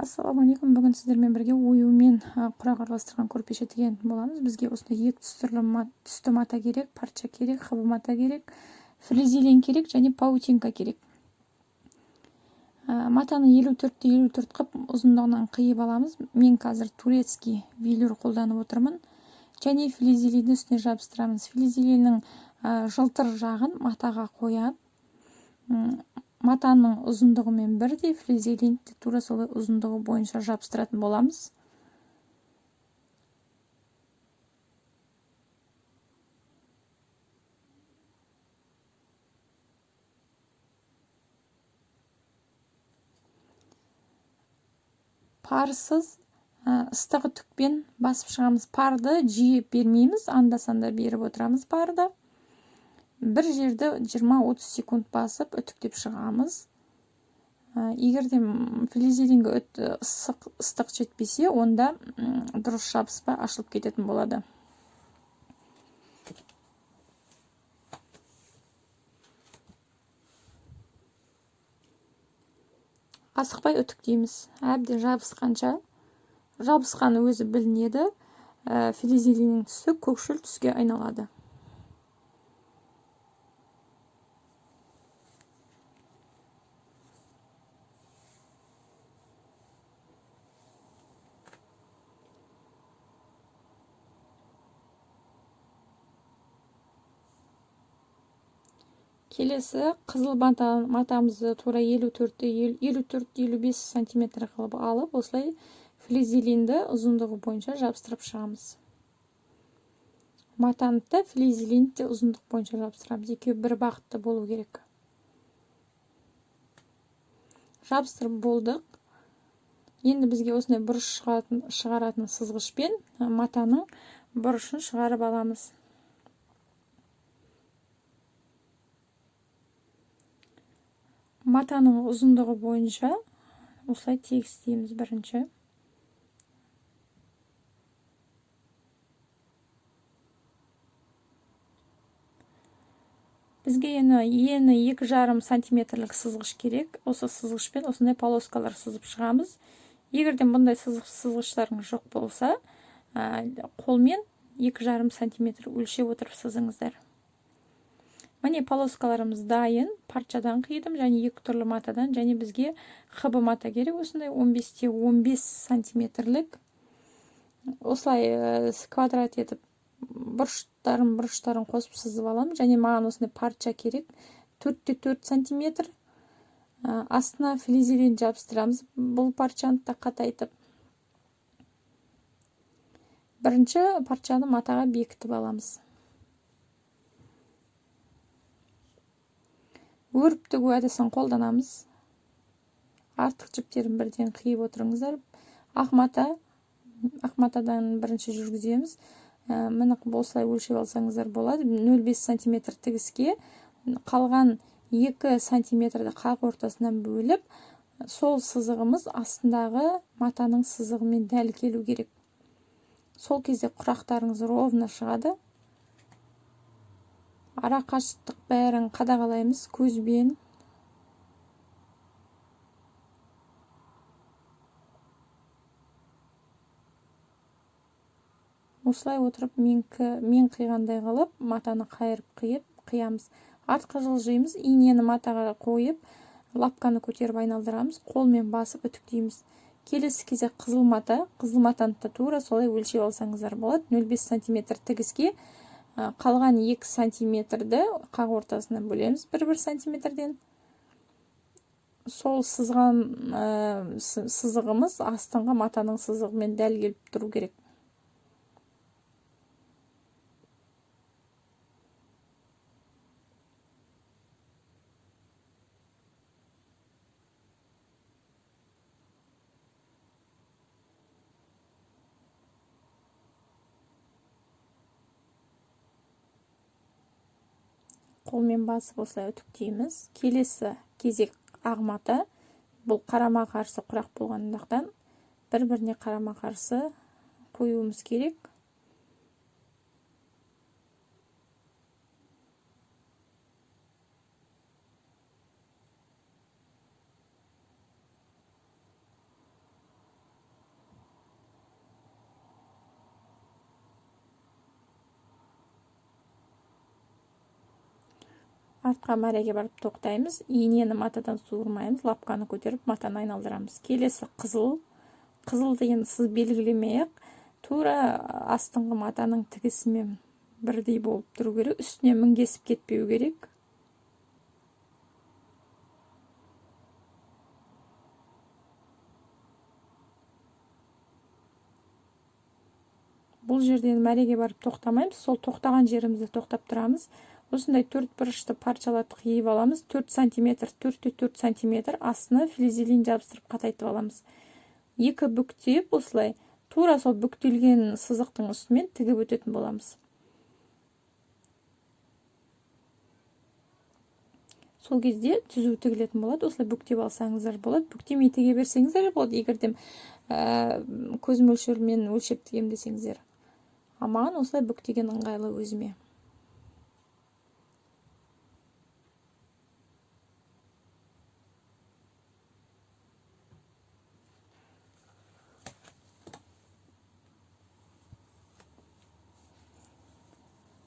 Ассалаумағалейкум. Бүгін сіздермен бірге оюмен құрақ араластырған көрпеше тігетін боламыз. Бізге осындай екі түсті мата керек, парча керек, хабы мата керек, фрезелен керек және паутинка керек. Матаны 54-те 54 қып ұзындығынан қиып аламыз. Мен қазір турецкий велюр қолданып отырмын. Және флизеленді үстіне жабыстырамыз. Флизеленнің жылтыр жағын матаға қояп, матаның ұзындығымен бірдей флизеленді тура солай ұзындығы бойынша жабыстыратын боламыз. Парсыз ыстығы түкпен басып шығамыз. Парды жиі бермейміз, анда-санда беріп отырамыз парды. Бір жерді 20-30 секунд басып үтіктеп шығамыз. Егер де флизеленге ыстық жетпесе, онда дұрыс жабыспай ашылып кететін болады. Асықпай үтіктейміз. Әбден жабысқанша, жабысқаны өзі білінеді. Флизеленнің түсі көкшіл түске айналады. Келесі қызыл матамызды тура 54-55 сантиметр қылып алып, осылай флизеленді ұзындығы бойынша жабыстырып шығамыз. Матаны да флизеленді де ұзындық бойынша жабыстырамыз. Екеуі бір бағытта болу керек. Жабыстырып болдық. Енді бізге осындай бұрыш шығаратын сызғышпен матаның бұрышын шығарып аламыз. Матаның ұзындығы бойынша осылай тегістейміз бірінші. Бізге ені 2,5 сантиметрлік сызғыш керек. Осы сызғышпен осындай полоскалар сызып шығамыз. Егерден бұндай сызғыштарыңыз жоқ болса, қолмен 2,5 сантиметр өлшеп отырып сызыңыздар. Міне полоскаларымыз дайын. Парчадан қидым және екі түрлі матадан, және бізге хабы мата керек. Осындай 15-те 15 сантиметрлік. Осылай квадрат етіп бұрыштарын қосып сызып алам. Және маған осындай парча керек. 4-те 4 сантиметр. Астына флизелен жабыстырамыз. Бұл парчаны да қатайтып. Бірінші парчаны матаға бекітіп аламыз. Өріп тігу әдісін қолданамыз. Артық жіптерін бірден қиып отырыңыздар. Ақ матадан бірінші жүргіземіз. Міне осылай өлшеп алсаңыздар болады. 0,5 сантиметр тігіске қалған 2 сантиметрді қақ ортасынан бөліп, сол сызығымыз астындағы матаның сызығымен дәл келу керек. Сол кезде құрақтарыңыз ровно шығады. Ара қашықтық бәрін қадағалаймыз көзбен. Осылай отырып мен қиғандай қылып, матаны қайырып қиямыз. Артқы жылжимыз, инені матаға қойып, лапканы көтеріп айналдырамыз, қолмен басып үтіктейміз. Келесі кезек қызыл матаны да тура солай өлшеп алсаңыздар болады. 0,5 сантиметр тігіске қалған 2 сантиметрді қақ ортасынан бөлеміз 1-1 сантиметрден. Сол сызған сызығымыз астыңғы матаның сызығымен дәл келіп тұру керек. Қолмен басып осылай үтіктейміз. Келесі кезек ақ мата. Бұл қарама қарсы құрақ болғандықтан бір-біріне қарама қарсы қоюымыз керек. артқа мәреге барып тоқтаймыз. Инені матадан суырмаймыз, лапканы көтеріп матаны айналдырамыз. Келесі қызыл. Қызыл деген сыз белгілемей-ақ, тура астыңғы матаның тігісімен бірдей болып тұру керек, үстіне мінгесіп кетпеу керек. Бұл жерден мәреге барып тоқтамаймыз, сол тоқтаған жерімізді тоқтап тұрамыз. Осындай 4 бұрышты парчалатып қиып аламыз. 4 сантиметр, 4-4 сантиметр астына флизелин жабыстырып қатайтып аламыз. Екі бүктеп, осылай тура сол бүктелген сызықтың үстімен тігіп өтетін боламыз. Сол кезде түзу тігілетін болады. Осылай бүктеп алсаңыздар болады. Бүктемей тіге берсеңіздер болады. Егердем көз мөлшерімен өлшеп тігем десеңіздер. Маған осылай бүктеген ыңғайлы өзіме.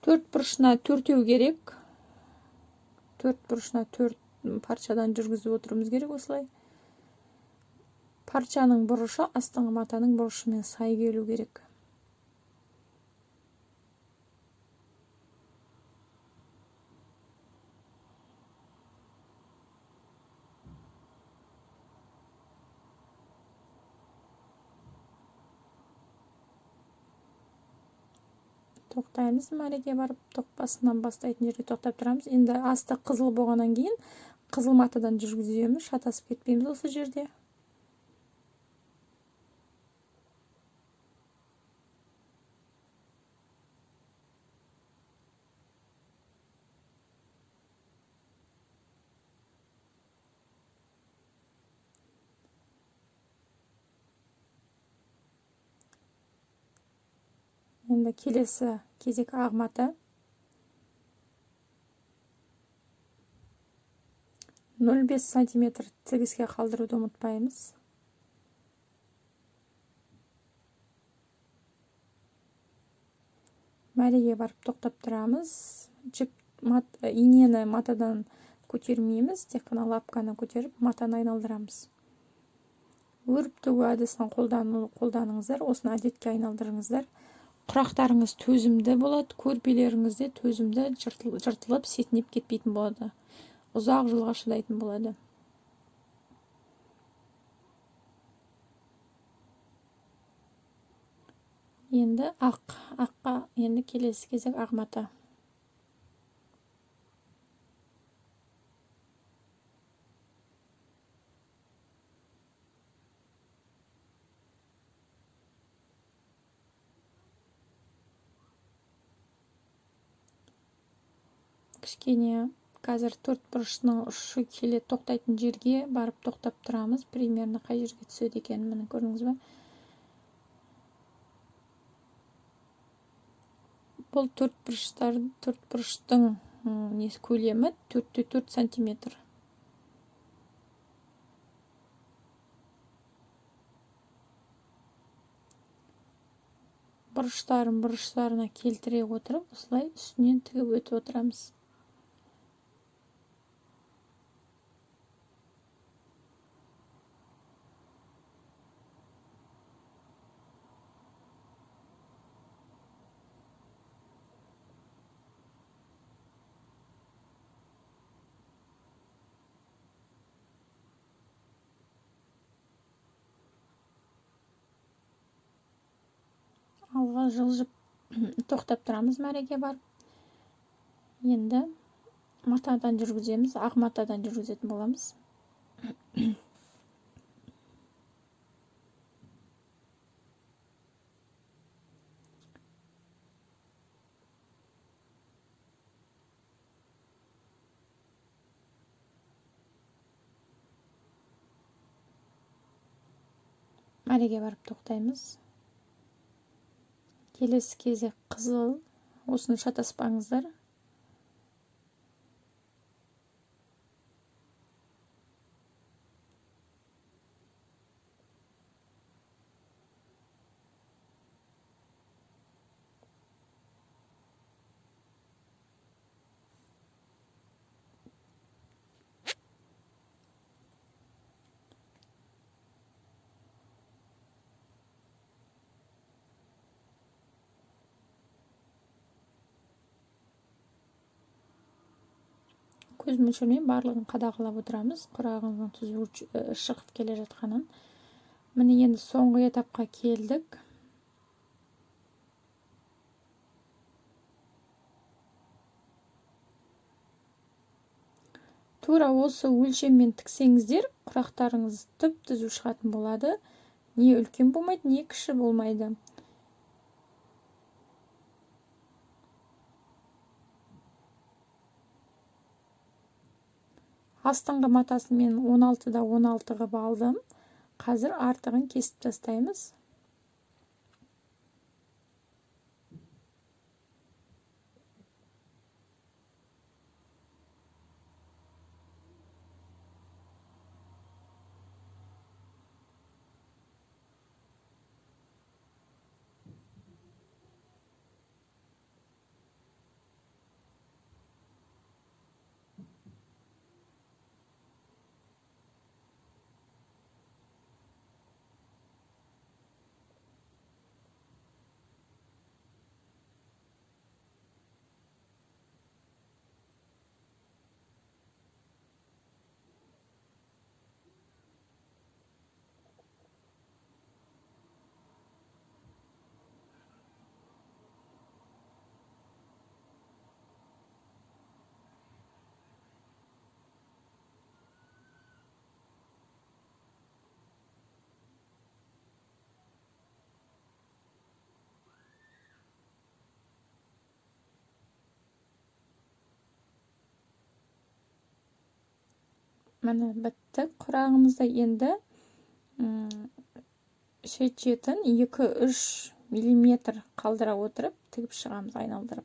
Төрт бұрышына төртеу керек. Төрт бұрышына 4 парчадан жүргізіп отыруымыз керек осылай. Парчаның бұрышы астыңғы матаның бұрышымен сай келу керек. Тоқтаймыз, мәреге барып, тоқпасынан бастайтын жерге тоқтап тұрамыз. Енді асты қызыл болғаннан кейін қызыл матадан жүргіземіз, шатасып кетпейміз осы жерде. Енді келесі кезек ақ мата. 0,5 сантиметр тігіске қалдыруды ұмытпаймыз. Мәреге барып тоқтап тұрамыз. Инені матадан көтермейміз, тек қана лапканы көтеріп матаны айналдырамыз. Өріп тігу әдісін қолданыңыздар, осыны әдетке айналдырыңыздар. Құрақтарыңыз төзімді болады, көрпелеріңіз де төзімді, жыртылып, сетінеп кетпейтін болады. Ұзақ жылға шыдайтын болады. Енді аққа, енді келесі кезек ақ мата. Кішкене қазір 4 бұрышының ұшы келе тоқтайтын жерге барып тоқтап тұрамыз. Примерно қай жерге түседі екен, міне көрдіңіз бе? Бұл 4 бұрыштың көлемі 4-4 сантиметр. Бұрыштарына келтіре отырып, осылай үстінен тігіп өтіп отырамыз. Алға жылжып тоқтап тұрамыз мәреге барып. Енді матадан жүргіземіз, ақ матадан жүргізетін боламыз. Мәреге барып тоқтаймыз. Келесі кезек қызыл. Осыны шатаспаңыздар. көз мөлшермен барлығын қадағалап отырамыз, құрағымыздың түзу шығып келе жатқанын. Міне енді соңғы этапқа келдік. Тура осы өлшеммен тіксеңіздер, құрақтарыңыз түп-түзу шығатын болады. Не үлкен болмайды, не кіші болмайды. Астыңғы матасын мен 16-да 16 ғып алдым. Қазір артығын кесіп тастаймыз. Міне бітті. Құрағымызда енді шет-шетін 2-3 мм қалдыра отырып тігіп шығамыз, айналдырып.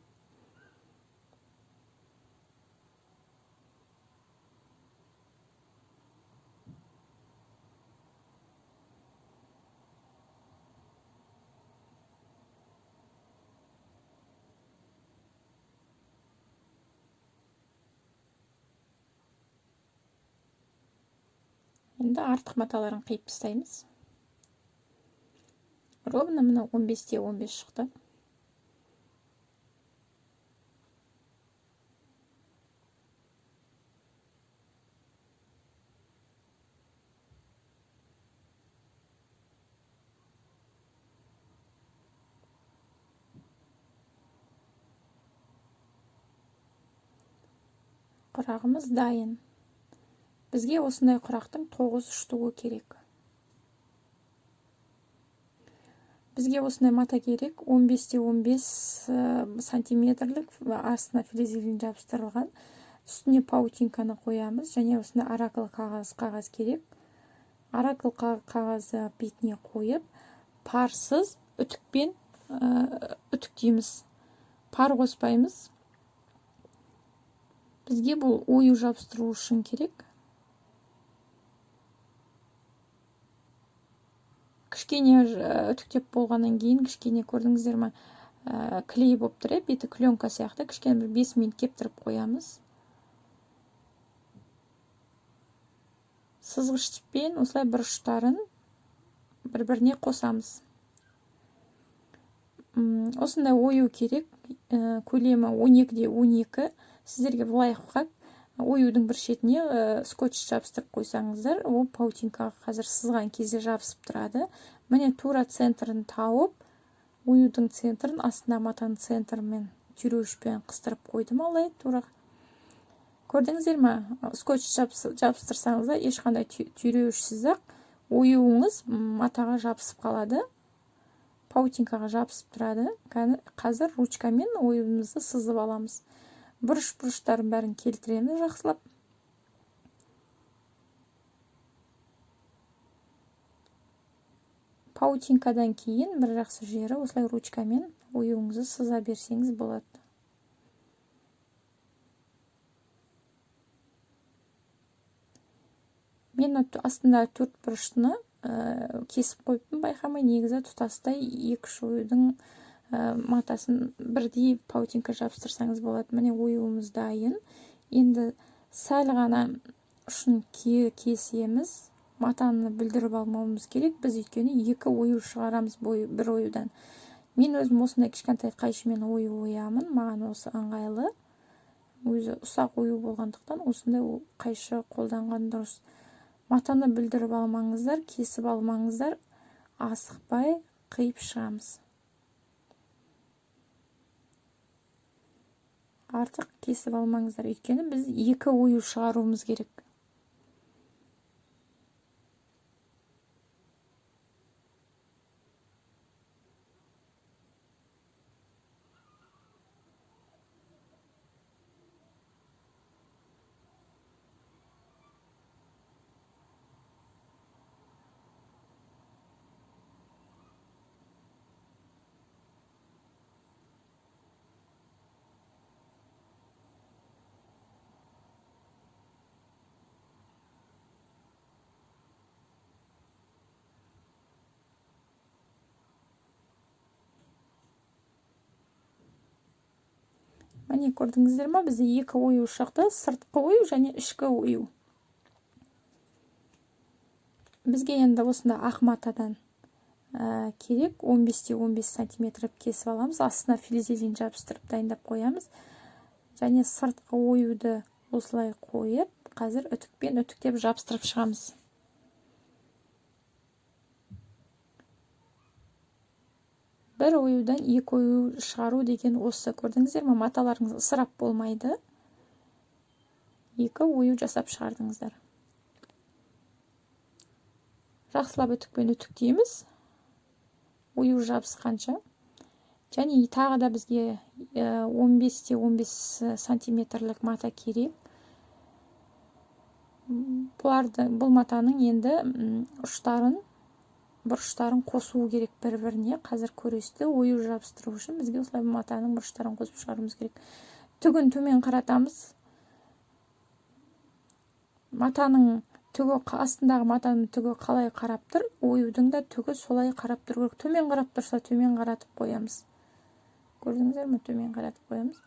Енді артық маталарын қиып тастаймыз. Ровно мына 15-те 15 шықты. Құрағымыз дайын. Бізге осындай құрақтың 9 штугы керек. Бізге осындай мата керек. 15-те 15 сантиметрлік астына фрезермен жабыстырылған. Үстіне паутинканы қоямыз. Және осындай аракл қағаз керек. Аракл қағазы бетіне қойып, парсыз үтікпен үтіктейміз. Пар қоспаймыз. Бізге бұл ою жабыстыру үшін керек. Кішкене үтіктеп болғаннан кейін, кішкене көрдіңіздер ме, клей болып тұр, беті кленка сияқты, кішкене бір 5 минут кептіріп қоямыз. Сызғышпен осылай бұрыштарын бір-біріне қосамыз. Осындай ою керек, көлемі 12-де 12. Сіздерге лайфхак, оюдың бір шетіне скотч жабыстырып қойсаңыздар, ол паутинкаға қазір сызған кезде жабысып тұрады. Міне тура центрін тауып, оюдың центрін астына матаның центрімен түйреуішпен қыстырып қойдым алай тура. Көрдіңіздер ме? Скотч жабыстырсаңыздар, ешқандай түйреуішсіз-ақ оюыңыз матаға жабысып қалады. Паутинкаға жабысып тұрады. Қазір ручкамен оюымызды сызып аламыз. Бұрыш-бұрыштарын бәрін келтіреміз жақсылап. Паутинкадан кейін бір жақсы жері осылай ручкамен оюыңызды сыза берсеңіз болады. Мен астында 4 бұрышты кесіп қойыппын, байқамай, негізі тұтастай 2 оюдың матасын бірдей паутинка жабыстырсаңыз болады. Міне оюымыз дайын. Енді сәл ғана ұшын кесеміз. Матаны бүлдіріп алмауымыз керек. Біз өйткені 2 ою шығарамыз бір оюдан. Мен өзім осындай кішкентай қайшымен ою оямын. Маған осы ыңғайлы. өзі ұсақ ою болғандықтан осындай қайшы қолданған дұрыс. Матаны бүлдіріп алмаңыздар, кесіп алмаңыздар, асықпай қиып шығамыз. Артық кесіп алмаңыздар, өйткені біз 2 ою шығаруымыз керек. Міне көрдіңіздер ма, бізде 2 ою шықты, сыртқы ою және ішкі ою. Бізге енді осында ақ матадан керек 15-15 сантиметр кесіп аламыз. Астына флизелин жабыстырып дайындап қоямыз. Және сыртқы оюды осылай қойып, қазір үтікпен үтіктеп жабыстырып шығамыз. Бір оюдан 2 ою шығару деген осы. Көрдіңіздер ме, маталарыңыз ысырап болмайды. 2 ою жасап шығардыңыздар. Жақсылап үтікпен үтіктейміз, ою жабысқанша. Және тағы да бізге 15-15 сантиметрлік мата керек. Бұл матаның енді бұрыштарын қосуы керек бір-біріне. Қазір көресіздер, ою жабыстыру үшін бізге осылай матаның бұрыштарын қосып шығаруымыз керек. Түгін төмен қаратамыз. Астындағы матаның түгі қалай қарап тұр, оюдың да түгі солай қарап тұру керек. Төмен қарап тұрса, төмен қаратып қоямыз. Көрдіңіздер ме? Төмен қаратып қоямыз.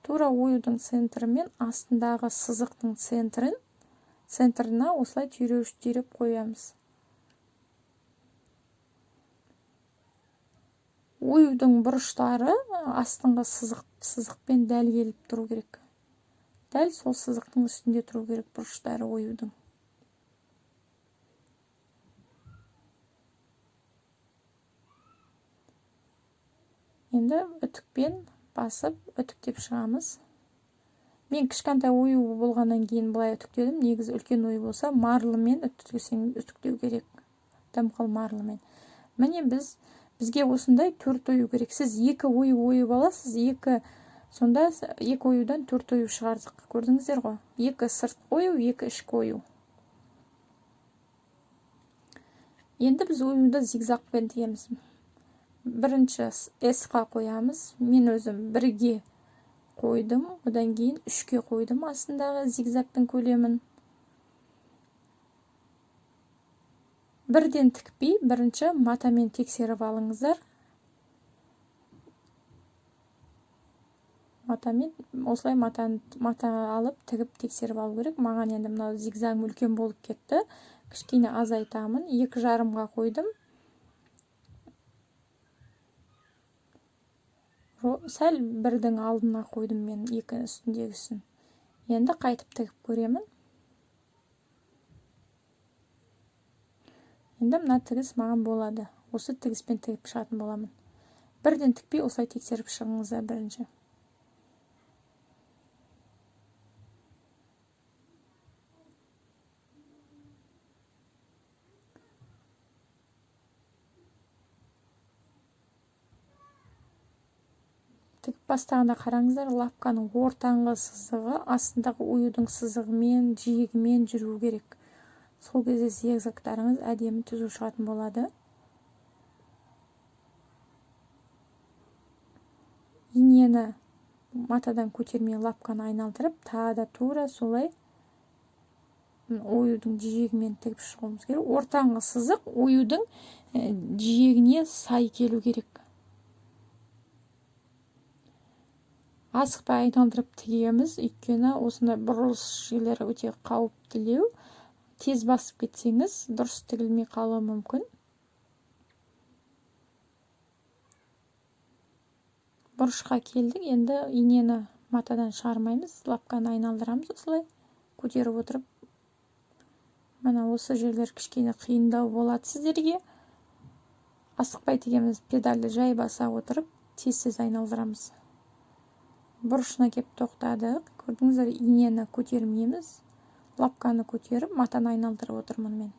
Тура оюдың центрі мен астындағы сызықтың центрына осылай түйреп қоямыз. Оюдың бұрыштары астыңғы сызықпен дәл келіп тұру керек. Дәл сол сызықтың үстінде тұру керек бұрыштары оюдың. Енді үтікпен басып үтіктеп шығамыз. Мен кішкентай ою болғаннан кейін былай үтіктедім. Негізі үлкен ою болса, марлымен үтіктеу керек. Дымқыл марлымен. Міне бізге осындай 4 ою керек. Сіз 2 ою ойып аласыз, 2 оюдан 4 ою шығардық. Көрдіңіздер ғой? 2 сыртқы ою, 2 ішкі ою. Енді біз оюды зигзагпен тігеміз. Бірінші S-қа қоямыз. Мен өзім 1-ге қойдым, одан кейін 3-ке қойдым астындағы зигзагтың көлемін. 1-ден тікпей, бірінші матамен тексеріп алыңыздар. Осылай мата алып, тігіп тексеріп алу керек. Маған енді мынау зигзагым үлкен болып кетті. Кішкене азайтамын. 2,5-ға қойдым. Сәл 1-дің алдына қойдым мен 2 үстіндегісін. Енді қайтып тігіп көремін. Енді мына тігіс маған болады. Осы тігіспен тігіп шығатын боламын. 1-ден тікпей осылай тексеріп шығыңыздар бірінші. Тігіп бастағанда қараңыздар, лапканың ортаңғы сызығы астындағы оюдың сызығымен, жиегімен жүру керек. Сол кезде зигзагтарыңыз әдемі түзу шығатын болады. Инені матадан көтермей лапканы айналдырып, тағы да тура солай оюдың жиегімен тігіп шығуымыз керек. Ортаңғы сызық оюдың жиегіне сай келу керек. Асықпай айналдырып тігеміз, өйткені осындай бұрылыс жерлері өте қауіптілеу. Тез басып кетсеңіз, дұрыс тігілмей қалуы мүмкін. Бұрышқа келдік, енді инені матадан шығармаймыз, лапканы айналдырамыз осылай көтеріп отырып. Мына осы жерлер кішкене қиындау болады сіздерге. Асықпай тегеміз педальды жай баса отырып тез айналдырамыз. Бұрышына кеп тоқтадық. Көрдіңіздер, инені көтермейміз. Лапканы көтеріп матаны айналдырып отырмын мен.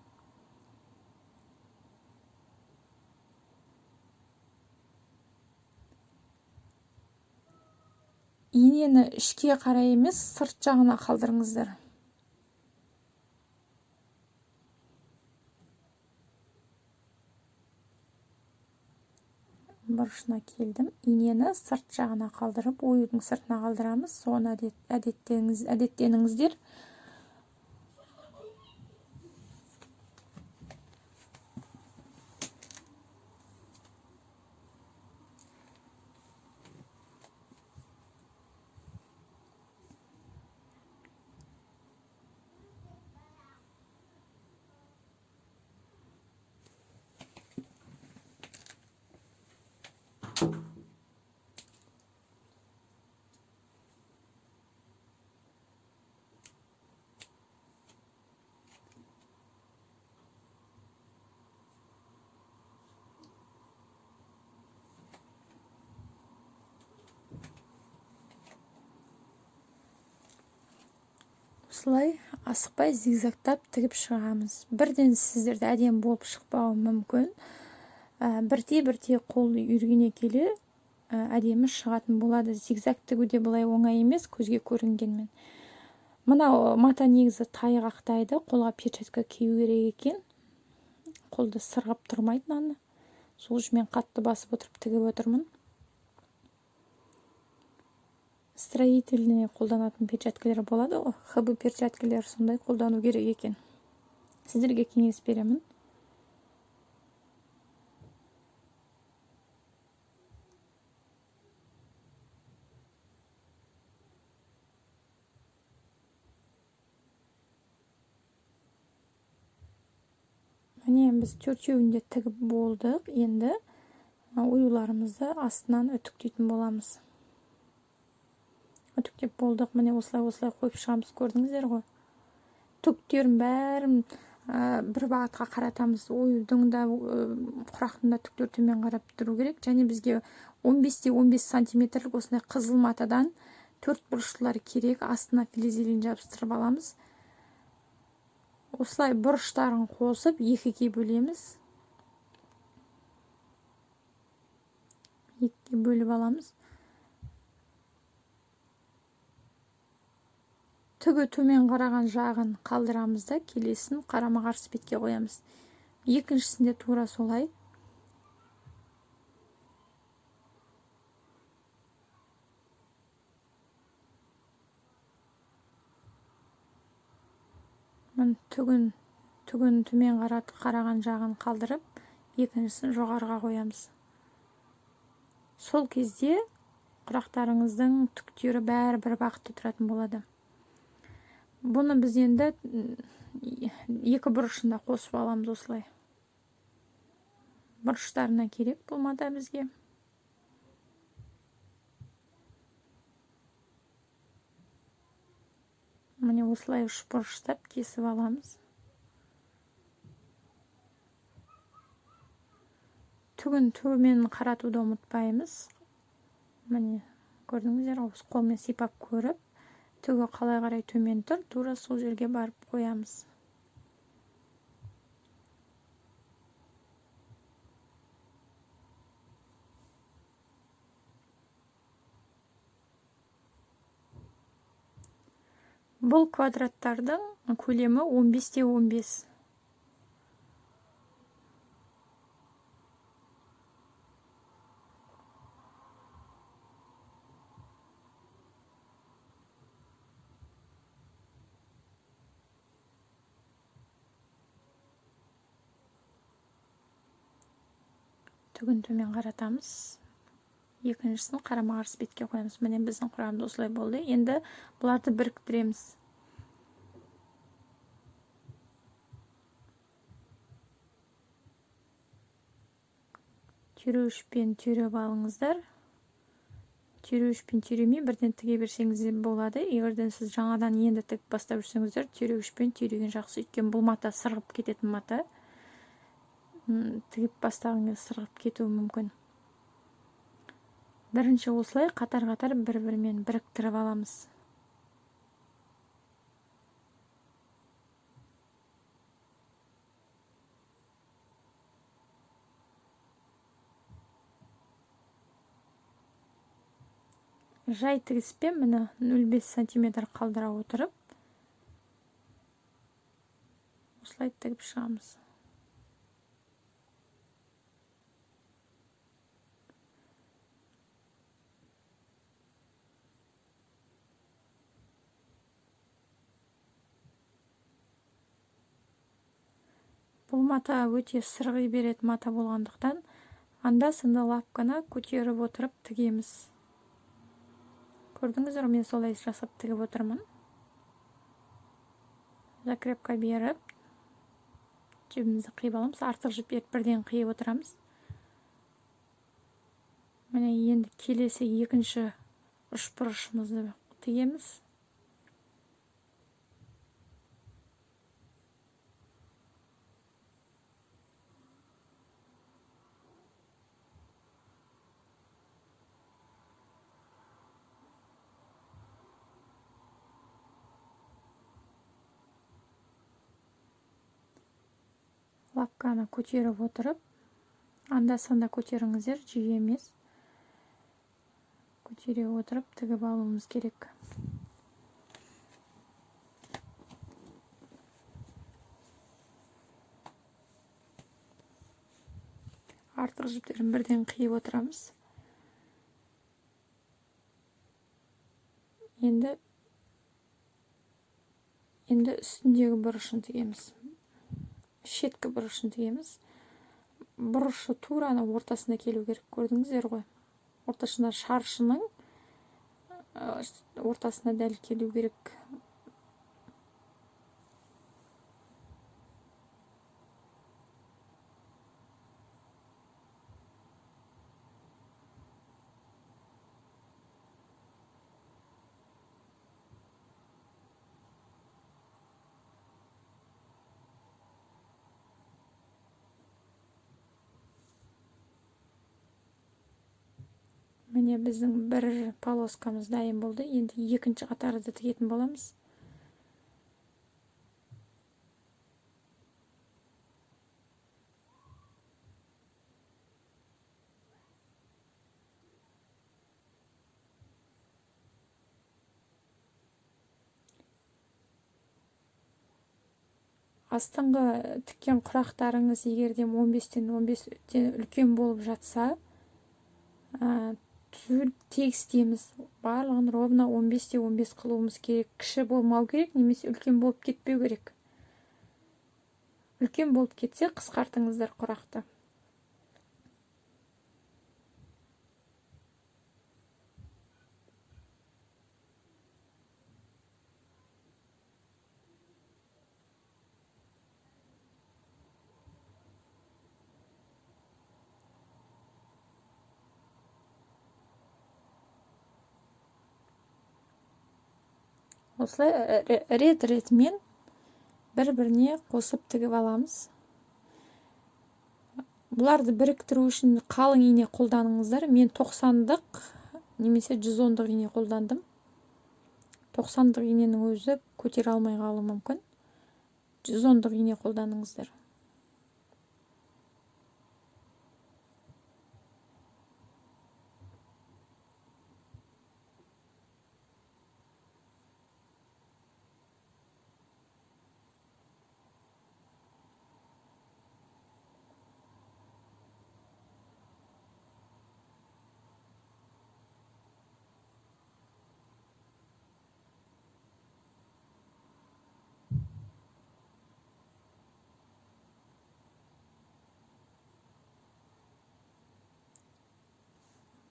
Инені ішке қарай емес, сырт жағына қалдырыңыздар. Бұрышына келдім. Инені сырт жағына қалдырып, оюдың сыртына қалдырамыз. Соны әдеттеніңіздер. Осылай асықпай зигзагтап тігіп шығамыз. Бірден сіздерді әдемі болып шықпауы мүмкін. Бірте қол үйрене келе әдемі шығатын болады. Зигзаг тігуде былай оңай емес, көзге көрінгенмен. Мынау мата негізі тайғақтайды, қолға перчатка кию керек екен. Қолды сырғып тұрмайды мынаны. Сол үшін мен қатты басып отырып тігіп отырмын. Строительный қолданатын перчаткалар болады ғой, ХБ перчаткалар сондай қолдану керек екен. Сіздерге кеңес беремін. Міне біз төртеуінде тігіп болдық. Енді оюларымызды астынан үтіктейтін боламыз. Үтіктеп болдық. Міне осылай қойып шығамыз, көрдіңіздер ғой. Түктерін бәрін бір бағытқа қаратамыз. Оюдың да құрақтың да түктер төмен қарап тұру керек. Және бізге 15-15 сантиметрлік осындай қызыл матадан 4 бұрыштылар керек. Астына флизелин жабыстырып аламыз. Осылай бұрыштарын қосып екіге бөлеміз. Екіге бөліп аламыз. Түгі төмен қараған жағын қалдырамыз да, келесін қарама-қарсы бетке қоямыз. Екіншісінде тура солай. Түгін төмен қараған жағын қалдырып, екіншісін жоғарыға қоямыз. Сол кезде құрақтарыңыздың түктері бәрі бір бағытта тұратын болады. Бұны біз енді екі бұрышында қосып аламыз осылай. Бұрыштарына керек болмады бізге. Міне осылай үш бұрыштап кесіп аламыз. Түгін төмен қаратуды ұмытпаймыз. Міне көрдіңіздер, қолмен сипап көріп, түгі қалай қарай төмен тұр, тура сол жерге барып қоямыз. Бұл квадраттардың көлемі 15-15. Түгін төмен қаратамыз. Екіншісін қарама-қарсы бетке қоямыз. Міне біздің құрамыз осылай болды. Енді бұларды біріктіреміз. Түйреуішпен түйреп алыңыздар. түйрегішпен түйремей бірден тіге берсеңіз де болады. Егерден сіз жаңадан енді тігіп бастап жүрсеңіздер, түйрегішпен түйреген жақсы. Өйткені бұл мата сырғып кететін мата. Тігіп бастаған кезде сырғып кетуі мүмкін. Бірінші осылай қатар-қатар бір-бірімен біріктіріп аламыз. Жай тігіспен міне 0,5 сантиметр қалдыра отырып, осылай тігіп шығамыз. Бұл мата өте сырғи беретін мата болғандықтан, анда-санда лапканы көтеріп отырып тігеміз. Көрдіңіздер, мен солай жасап тігіп отырмын. Закрепка беріп, жібімізді қиып аламыз. Артық жіп беріп бірден қиып отырамыз. Міне енді келесі екінші үшбұрышымызды тігеміз. Лапканы көтеріп отырып, анда-санда көтеріңіздер, жиі емес. Көтере отырып тігіп алуымыз керек. Артық жіптерін бірден қиып отырамыз. Енді үстіндегі бұрышын тігеміз. Шеткі бұрышын тігеміз. Бұрышы тураны ортасына келу керек, көрдіңіздер ғой. Ортасына шаршының ортасына дәл келу керек. Міне біздің бір полоскамыз дайын болды. Енді екінші қатарды тігетін боламыз. Астыңғы тіккен құрақтарыңыз егерде 15-тен 15-тен үлкен болып жатса, тегіс дейміз. Барлығын ровно 15-те 15 қылуымыз керек. Кіші болмау керек, немесе үлкен болып кетпеу керек. Үлкен болып кетсе, қысқартыңыздар құрақты. Осылай рет-ретімен бір-біріне қосып тігіп аламыз. Бұларды біріктіру үшін қалың ине қолданыңыздар. Мен 90-дық немесе 110-дық ине қолдандым. 90-дық иненің өзі көтере алмай қалуы мүмкін. 110-дық ине қолданыңыздар.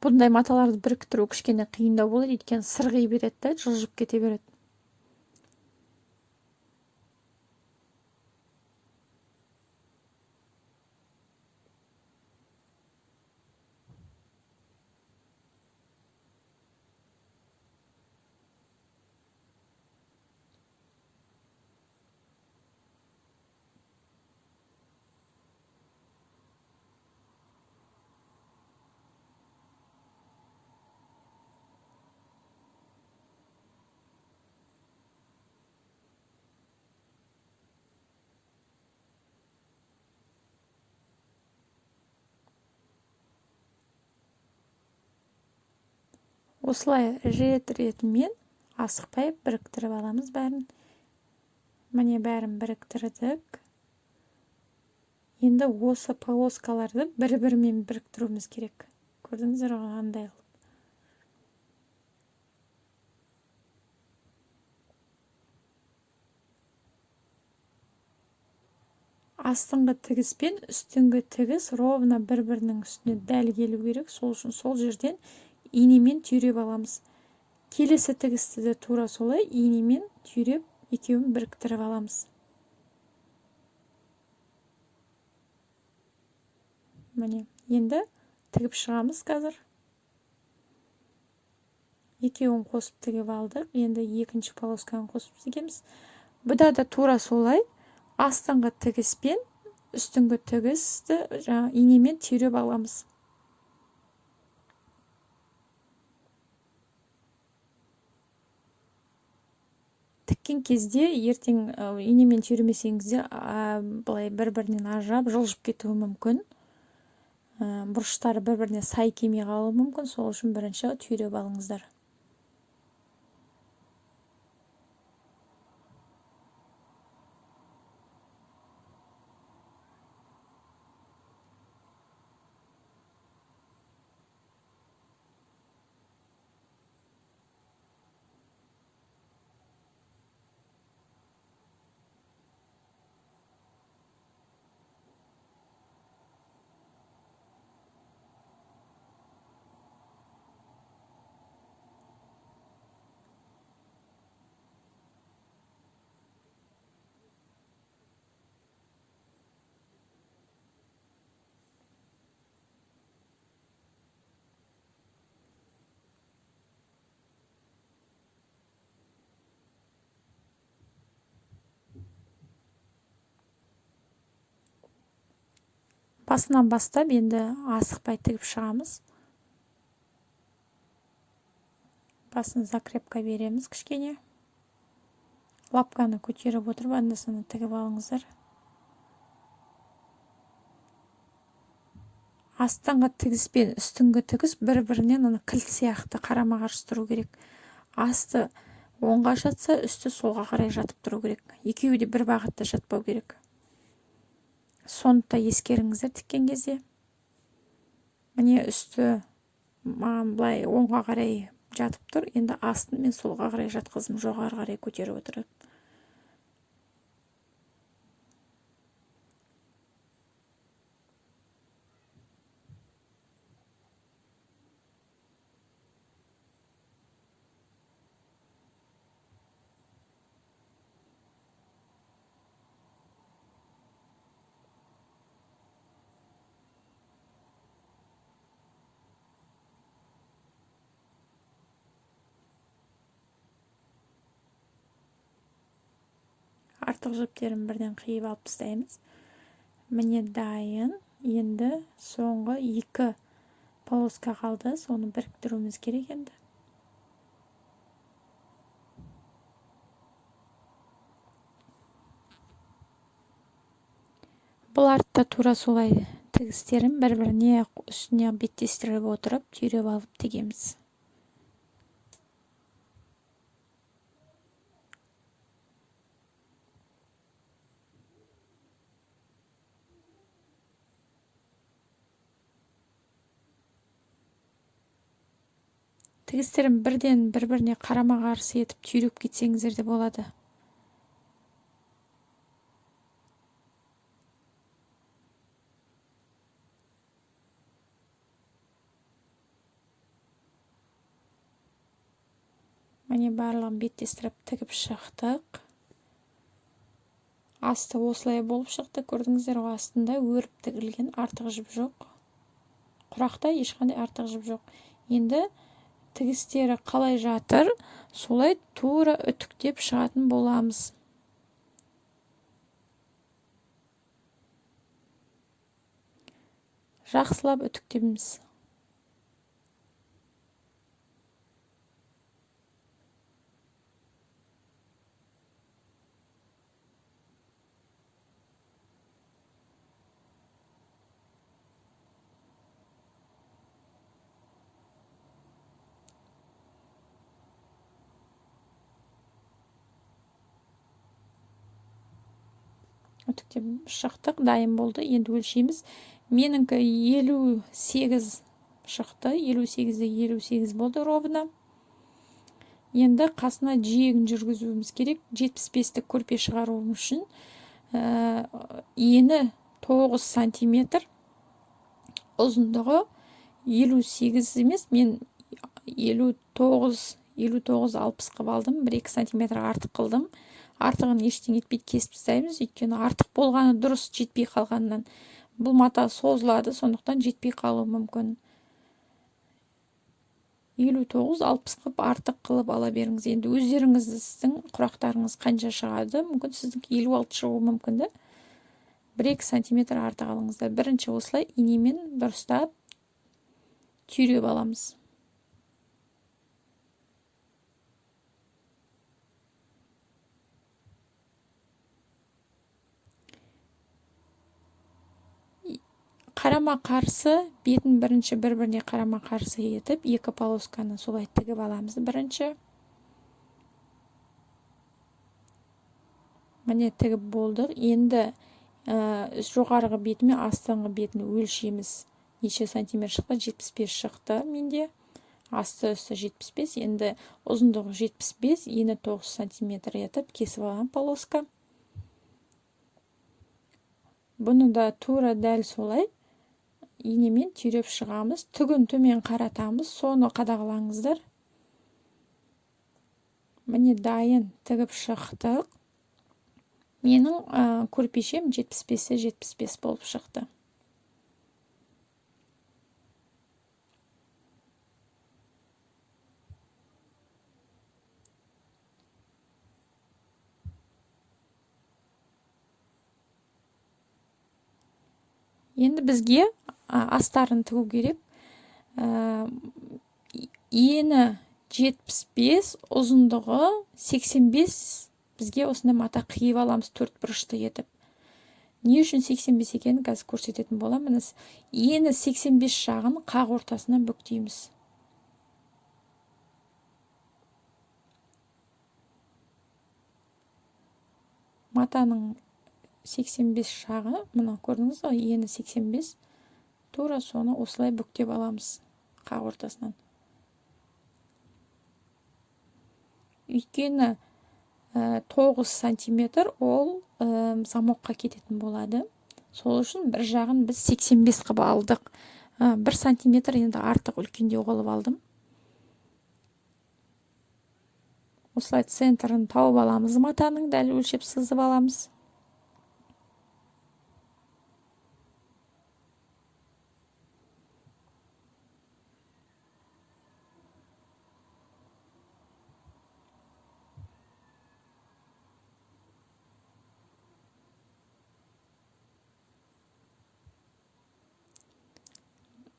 Бұндай маталарды біріктіру кішкене қиындау болады, өйткені сырғи береді, жылжып кете береді. осылай ретімен асықпай біріктіріп аламыз бәрін. Міне бәрін біріктірдік. Енді осы полоскаларды бір-бірімен біріктіруіміз керек. Көрдіңіздер ғой қандай қылып. Астыңғы тігіс пен үстіңгі тігіс ровно бір-бірінің үстіне дәл келу керек. Сол үшін сол жерден инемен түйреп аламыз. Келесі тігісті де тура солай инемен түйреп екеуін біріктіріп аламыз. Міне, енді тігіп шығамыз қазір. Екеуін қосып тігіп алдық. Енді екінші полосканы қосып тігеміз. Бұда да тура солай астыңғы тігіс пен үстіңгі тігісті инемен түйреп аламыз. Тіккен кезде ертең инемен түйремесеңіздер былай бір-бірінен ажырап жылжып кетуі мүмкін. Бұрыштары бір-біріне сай келмей қалуы мүмкін. Сол үшін бірінші түйреп алыңыздар. Басынан бастап енді асықпай тігіп шығамыз. Басын закрепка береміз кішкене. Лапканы көтеріп отырып, анда-санда тігіп алыңыздар. Астыңғы тігіс пен үстіңгі тігіс бір-бірінен кілт сияқты қарама-қарсы тұру керек. Асты оңға жатса, үсті солға қарай жатып тұру керек. Екеуі де бір бағытта жатпау керек. Соны да ескеріңіздер тіккен кезде. Міне үсті маған былай оңға қарай жатып тұр. Енді астын мен солға қарай жатқызым, жоғары қарай көтеріп отырып. Артық жіптерін бірден қиып алып тастаймыз. Міне дайын. Енді соңғы 2 полоска қалды. Соны біріктіруіміз керек енді. Бұл артта тура солай тігістерін бір-біріне үстіне беттестіріп отырып, түйреп алып тігеміз. Тігістерін бірден бір-біріне қарама-қарсы етіп түйреп кетсеңіздер де болады. Міне барлығын беттестіріп тігіп шықтық. Асты осылай болып шықты. Көрдіңіздер ғой, астында өріп тігілген, артық жіп жоқ. Құрақта ешқандай артық жіп жоқ. Енді тігістері қалай жатыр, солай тура үтіктеп шығатын боламыз. Жақсылап үтіктейміз. үтіктеп шықтық, дайын болды. Енді өлшейміз. Меніңкі 58 шықты. 58-де 58 болды ровно. Енді қасына жиегін жүргізуіміз керек. 75-ті көрпе шығару үшін ені 9 сантиметр, ұзындығы 58 емес, мен 59-60 қып алдым. 1-2 сантиметр артық қылдым. Артығын ештеңе етпейді, кесіп тастаймыз. Өйткені артық болғаны дұрыс, жетпей қалғаннан. Бұл мата созылады, сондықтан жетпей қалуы мүмкін. 59-60 қып артық қылып ала беріңіз. Енді өздеріңіздің құрақтарыңыз қанша шығады? Мүмкін сіздің 56 шығуы мүмкін де. 1-2 сантиметр артық алыңыздар. Бірінші осылай инемен дұрыстап түйреп аламыз. Қарама-қарсы бетін бірінші бір-біріне қарама-қарсы етіп, екі полосканы солай тігіп аламыз. Бірінші. Міне тігіп болдық. Енді жоғарғы бетіме астыңғы бетін өлшейміз. Неше сантиметр шықты? 75 шықты менде. Асты-үсті 75. Енді ұзындығы 75, ені 9 сантиметр етіп кесіп алған полоска. Бұны да тура дәл солай инемен түйреп шығамыз. Түгін төмен қаратамыз. Соны қадағалаңыздар. Міне дайын тігіп шықтық. Менің көрпешем 75-те 75 болып шықты. Енді бізге астарын тігу керек. Ені 75, ұзындығы 85. Бізге осында мата қиып аламыз 4 бұрышты етіп. Не үшін 85 екенін қазір көрсететін боламыз. Ені 85 жағын қақ ортасынан бүктейміз. Матаның 85 жағы, мұны көрдіңіз ғой, ені 85. Тура соны осылай бүктеп аламыз қақ ортасынан. Өйткені 9 сантиметр ол замокқа кететін болады. Сол үшін бір жағын біз 85 қып алдық. 1 сантиметр енді артық үлкендеу қылып алдым. Осылай центрін тауып аламыз матаның, дәл өлшеп сызып аламыз.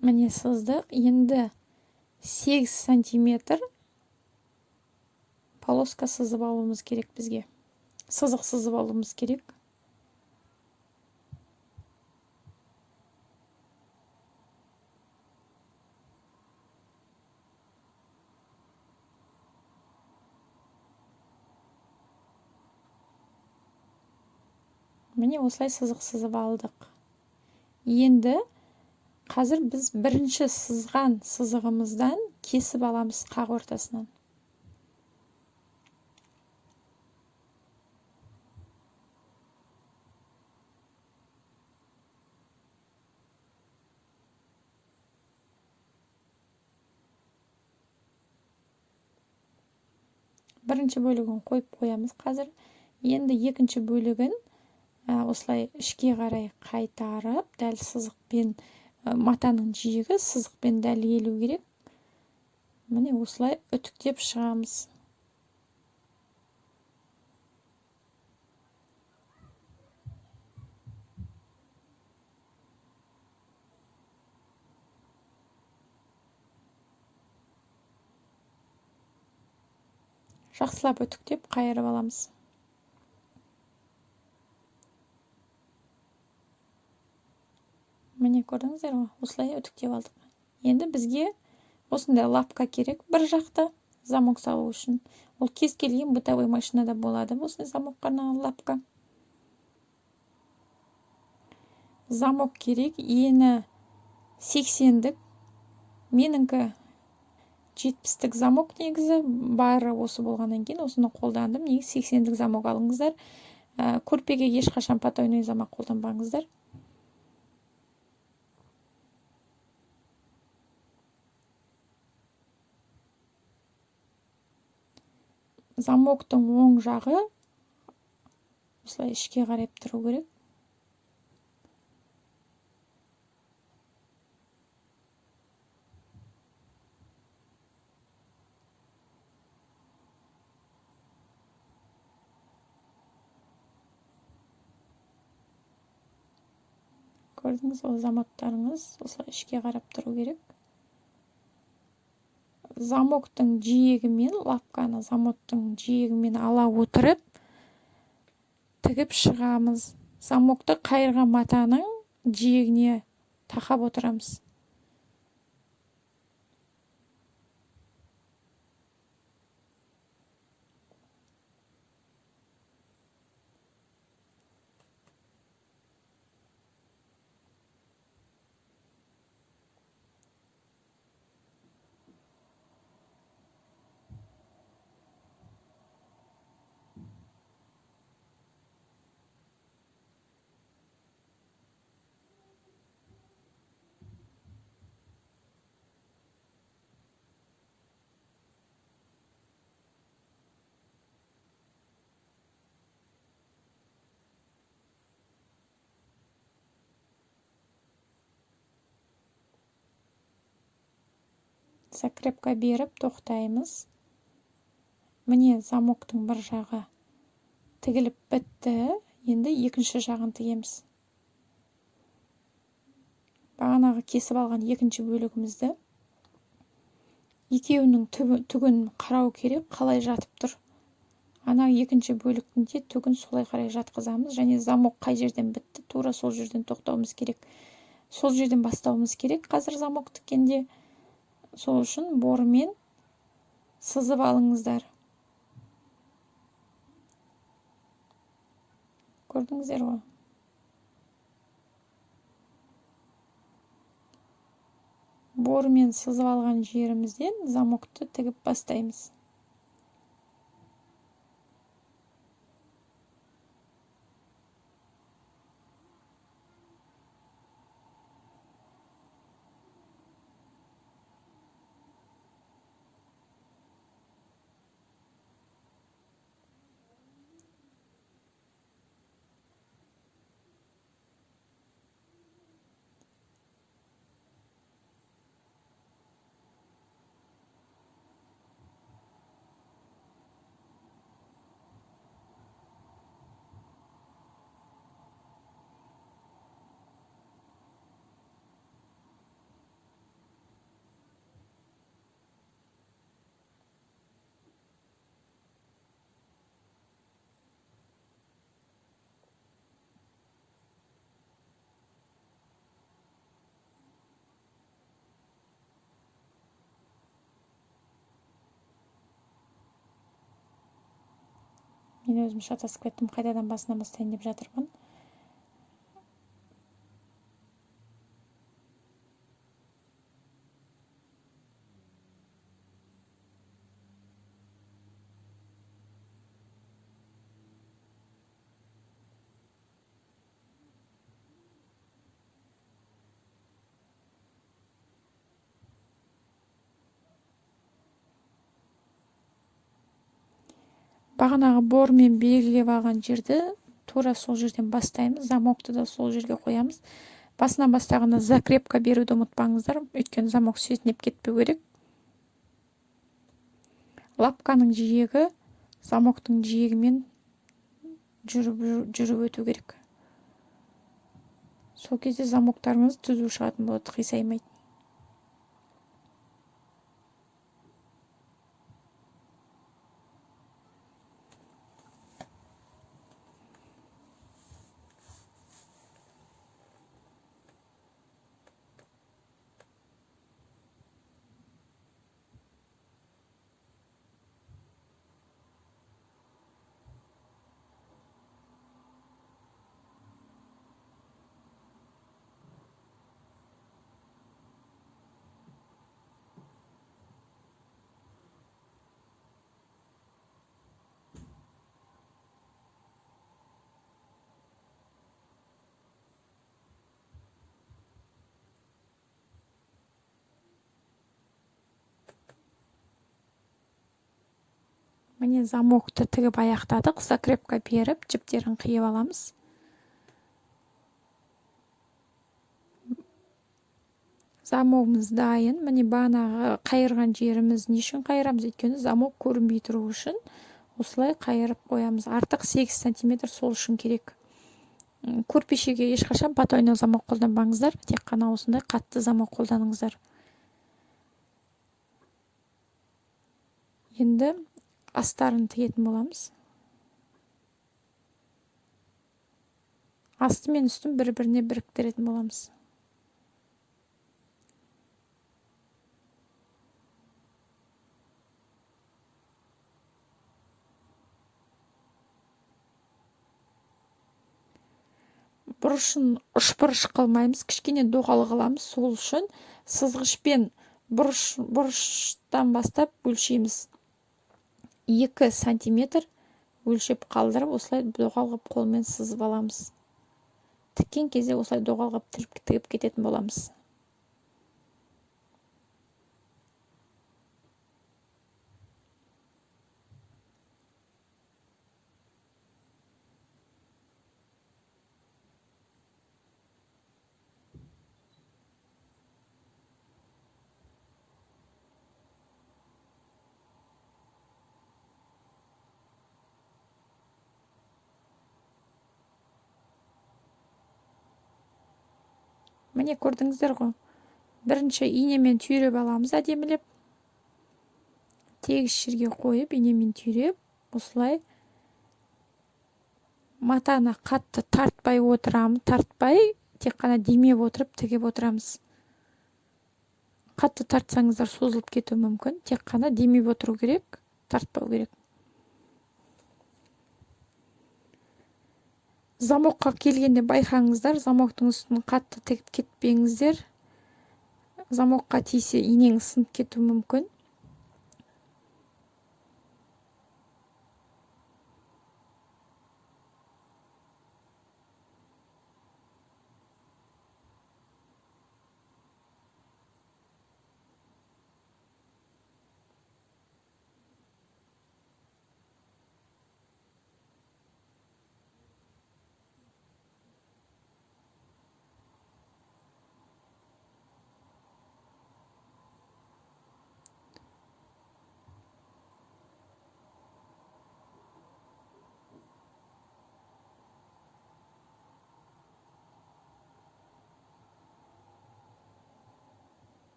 Міне сыздық. Енді 8 сантиметр полоска сызып алуымыз керек бізге. Сызық сызып алуымыз керек. Міне осылай сызық сызып алдық. Енді қазір біз бірінші сызған сызығымыздан кесіп аламыз қақ ортасынан. Бірінші бөлігін қойып қоямыз қазір. Енді екінші бөлігін осылай ішке қарай қайтарып, дәл сызықпен матаның жиегі сызықпен дәл елу керек. Міне осылай үтіктеп шығамыз. Жақсылап үтіктеп қайырып аламыз. Міне көрдіңіздер ғой, осылай үтіктеп алдық. Енді бізге осындай лапка керек бір жақта замок салу үшін. Ол кез келген бытовой машинада болады. Осындай замокқа арналған лапка. замок керек, ені 80-дік, меніңкі 70-дік замок негізі, бары осы болғаннан кейін осыны қолдандым. Негізі 80-дік замок алыңыздар. Көрпеге ешқашан потайной замок қолданбаңыздар. Замоктың оң жағы осылай ішке қарап тұру керек. Көрдіңіз, ол замоктарыңыз осылай ішке қарап тұру керек. Замоктың жиегімен, лапканы замоктың жиегімен ала отырып, тігіп шығамыз. Замокты қайырған матаның жиегіне тақап отырамыз. Закрепка беріп тоқтаймыз. Міне замоктың бір жағы тігіліп бітті. Енді екінші жағын тігеміз. Бағанағы кесіп алған екінші бөлігімізді екеуінің түгін қарау керек, қалай жатып тұр. Ана екінші бөліктің түгін солай қарай жатқызамыз, және замок қай жерден бітті, тура сол жерден тоқтауымыз керек. Сол жерден бастауымыз керек. Қазір замок тіккенде сол үшін борымен сызып алыңыздар. Көрдіңіздер ғой? Борымен сызып алған жерімізден замокты тігіп бастаймыз. Мен өзім шатасып кеттім, қайтадан басынан бастайын деп жатырмын. Бағанағы бормен белгілеп алған жерді тура сол жерден бастаймыз. Замокты да сол жерге қоямыз. Басынан бастағанда закрепка беруді ұмытпаңыздар, өйткені замок сетінеп кетпеу керек. Лапканың жиегі замоктың жиегімен жүріп өту керек. Сол кезде замоктарыңыз түзу шығатын болады, қисаймайды. Міне замокты тігіп аяқтадық. Закрепка беріп, жіптерін қиып аламыз. Замогымыз дайын. Міне бағанағы қайырған жеріміз не үшін қайырамыз? Өйткені замок көрінбей тұру үшін осылай қайырып қоямыз. Артық 8 см сол үшін керек. Көрпешеге ешқашан потайной замок қолданбаңыздар, тек қана осындай қатты замок қолданыңыздар. Енді астарын тігетін боламыз. Асты мен үстін бір-біріне біріктіретін боламыз. Бұрышын ұшпұрыш қылмаймыз, кішкене доғал қыламыз. Сол үшін сызғышпен бұрыштан бастап өлшейміз. 2 см өлшеп қалдырып, осылай доғал қылып қолмен сызып аламыз. Тіккен кезде осылай доғал қылып тігіп кететін боламыз. Міне көрдіңіздер ғой. Бірінші инемен түйреп аламыз, әдемілеп. Тегіс жерге қойып, инемен түйреп, осылай матаны қатты тартпай отырамыз, тек қана демеп отырып тігіп отырамыз. Қатты тартсаңыздар созылып кетуі мүмкін, тек қана демеп отыру керек, тартпау керек. Замокқа келгенде байқаңыздар, замоктың үстін қатты тігіп кетпеңіздер. Замокқа тисе инең сынып кетуі мүмкін.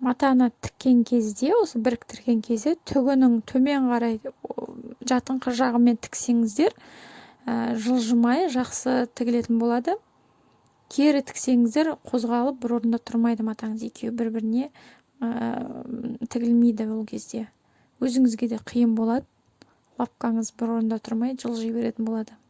Матаны тіккен кезде, осы біріктірген кезде, түгінің төмен қарай жатыңқы жағымен тіксеңіздер, жылжымай жақсы тігілетін болады. Кері тіксеңіздер, қозғалып бір орында тұрмайды матаңыз, екеуі бір-біріне тігілмейді ол кезде. Өзіңізге де қиын болады. Лапкаңыз бір орында тұрмай, жылжи беретін болады.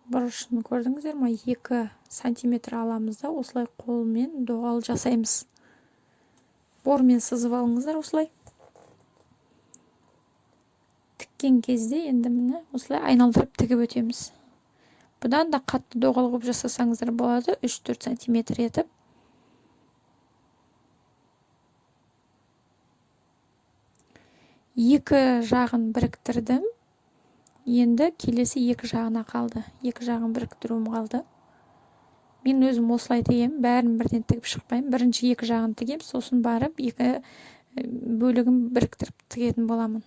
Бұрышын көрдіңіздер ме? 2 см аламыз да, осылай қолмен доғал жасаймыз. Бормен сызып алыңыздар осылай. Тіккен кезде енді міне осылай айналдырып тігіп өтеміз. Бұдан да қатты доғал қылып жасасаңыздар болады, 3-4 см етіп. Екі жағын біріктірдім. Енді келесі екі жағына қалды. Екі жағын біріктіруім қалды. Мен өзім осылай тігемін, бәрін бірден тігіп шықпаймын. Бірінші екі жағын тігемін, сосын барып екі бөлігін біріктіріп тігетін боламын.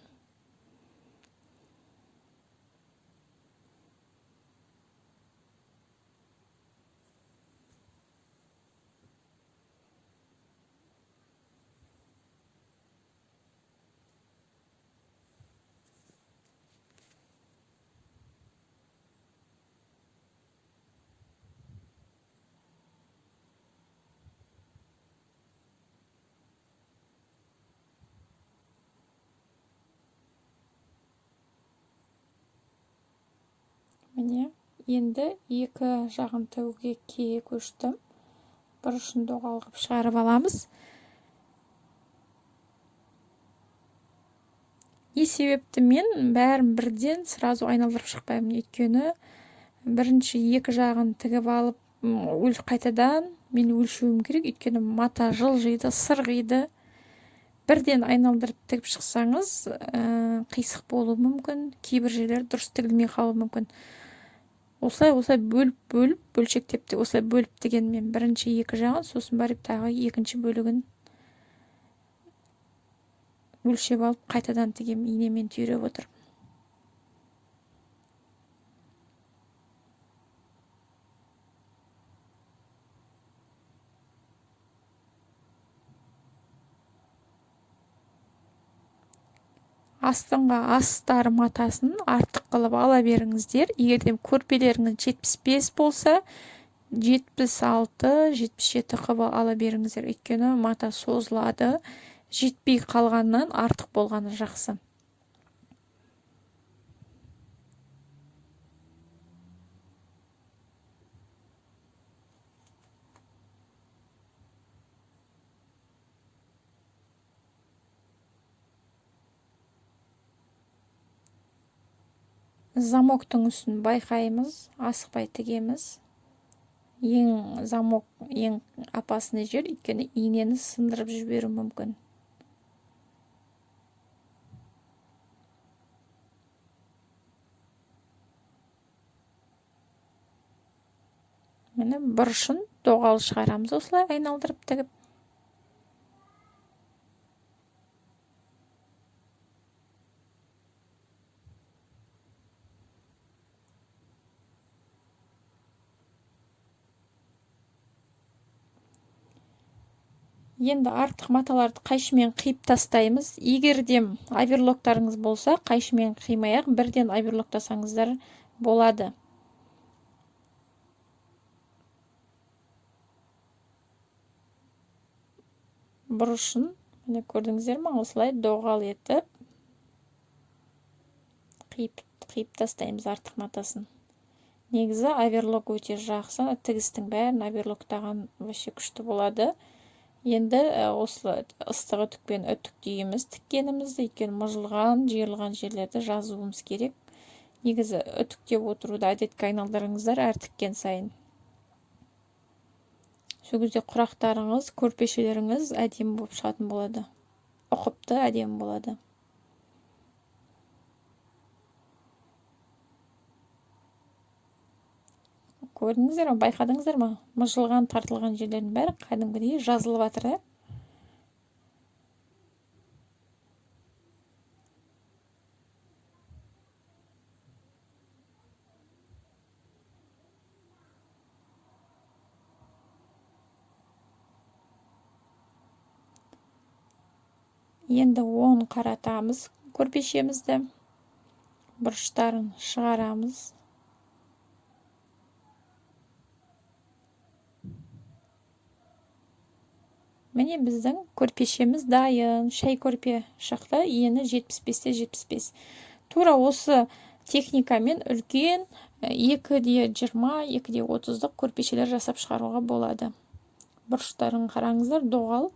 Міне, енді екі жағын тігуге көштім. Бұрышын доғал қылып шығарып аламыз. Не себепті мен бәрін бірден сразу айналдырып шықпаймын. Өйткені бірінші екі жағын тігіп алып, қайтадан мен өлшеуім керек. Өйткені мата жылжиды, сырғиды. Бірден айналдырып тігіп шықсаңыз, қисық болуы мүмкін. Кейбір жерлер дұрыс тігілмей қалуы мүмкін. Осылай бөлшектеп, осылай бөліп тігемін. Бірінші екі жағын, сосын барып тағы екінші бөлігін өлшеп алып, қайтадан тігем, инемен түйреп отырып. Астыңға астар матасын артық қылып ала беріңіздер. Егерде көрпелеріңіз 75 болса, 76-77 қылып ала беріңіздер. Өйткені мата созылады. Жетпей қалғаннан артық болғаны жақсы. Замоктың үстін байқаймыз, асықпай тігеміз. Замок ең апасына жер, өйткені инені сындырып жіберу мүмкін. Міне бұрышын доғал шығарамыз, осылай айналдырып тігіп. Енді артық маталарды қайшымен қиып тастаймыз. Егерде оверлоктарыңыз болса, қайшымен қимай-ақ бірден оверлоктасаңыздар болады. Бұрышын, міне көрдіңіздер ме, осылай доғал етіп қиып тастаймыз артық матасын. Негізі оверлок өте жақсы, тігістің бәрін оверлоктаған вообще күшті болады. Енді осылай ыстық үтікпен үтіктейміз тіккенімізді, өйткені мыжылған, жиырылған жерлерді жазуымыз керек. Негізі үтіктеп отыруды әдетке айналдырыңыздар әр тіккен сайын. Сол кезде құрақтарыңыз, көрпешелеріңіз әдемі болып шығатын болады. Ұқыпты әдемі болады. Көрдіңіздер ме, байқадыңыздар ма? Мыжылған, тартылған жерлердің бәрі кәдімгідей жазылып жатыр да. Енді оң қаратамыз көрпешемізді, бұрыштарын шығарамыз. Міне біздің көрпешеміз дайын. Шай көрпе шықты, ені 75-75. Тура осы техникамен үлкен 2-20, 2-30 көрпешелер жасап шығаруға болады. Бұрыштарын қараңыздар, доғал.